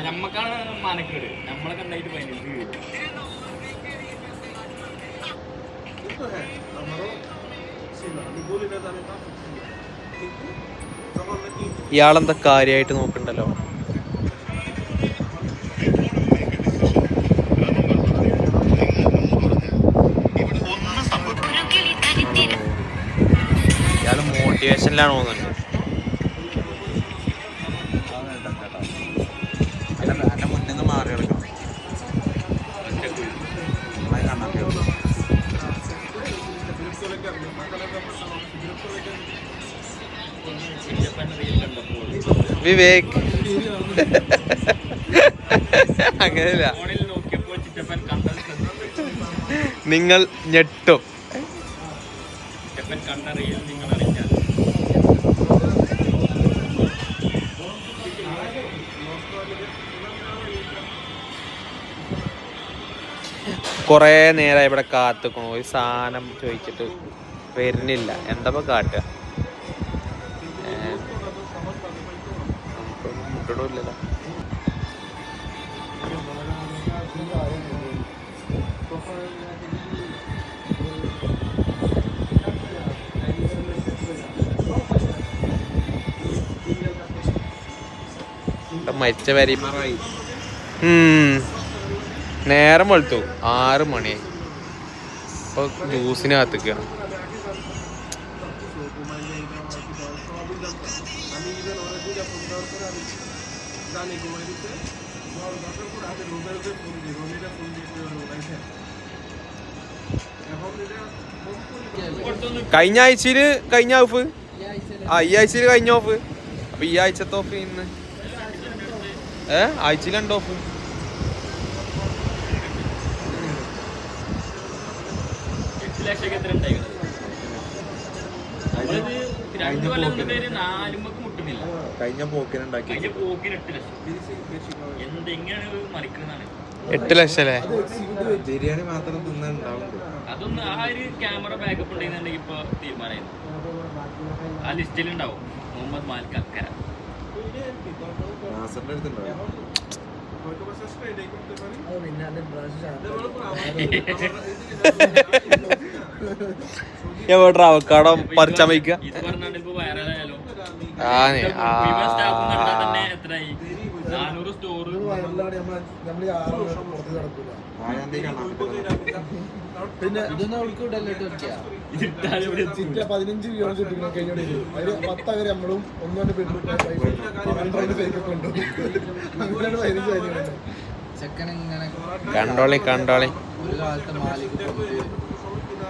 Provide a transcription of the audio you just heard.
നമ്മക്കാണ് മാനക്കേട്. നമ്മളെ കണ്ടായിട്ട് ഇയാളെന്താ കാര്യമായിട്ട് നോക്കണ്ടല്ലോ. ഇയാള് മോട്ടിവേഷനിലാണ് തോന്നുന്നുണ്ട്. എന്റെ മുന്നിൽ നിന്ന് മാറി കിടക്കണം. വിവേക് അങ്ങനെയല്ല, നിങ്ങൾ ഞെട്ടും. കൊറേ നേരമായി ഇവിടെ കാത്തുക്കണു. ഒരു സാധനം ചോദിച്ചിട്ട് വരുന്നില്ല. എന്താ കാട്ടുക? മുട്ടിടില്ലല്ലോ. മരിച്ച വരിമാറായി. നേരം വെളുത്തു 6 മണിയായി. ഇപ്പൊ ജ്യൂസിന് കാത്തിക്കാണ്. കഴിഞ്ഞ ആഴ്ചയില് കഴിഞ്ഞ ഓഫ്, ഈ ആഴ്ചയില് കഴിഞ്ഞ ഓഫ്. അപ്പൊ ഈ ആഴ്ചത്തെ ഓഫ് ഇന്ന് ആഴ്ചയിൽ 2 ഓഫ്. കഴിഞ്ഞ പോക്കിനുണ്ടാക്കി 8 ലക്ഷം അല്ലേ? ബിരിയാണി മാത്രം തിന്നുണ്ടാവും. അതൊന്ന് ആ ഒരു ക്യാമറ ബാക്കപ്പ് ഉണ്ടെന്നുണ്ടെങ്കിൽ ഇപ്പൊ തീരുമാനമായി. ആ ലിസ്റ്റിലുണ്ടാവും മുഹമ്മദ് മാലിക് അക്കര. എവിടെ അവക്കാടോ പറിച്ചാൻ വയ്ക്കുക? ഇത് പറഞ്ഞാണ്ട് ഇപ്പൊ വൈറലായാലോ. എത്രയായി? 400 സ്റ്റോർ. പിന്നെ ഇതൊന്നും അവൾക്ക് 15 വ്യൂസ് കിട്ടിക്കണം. കഴിഞ്ഞോടെ 10 അവരെ നമ്മളും ഒന്നും കണ്ടോളി. ഒരു കാലത്ത് മാലിക്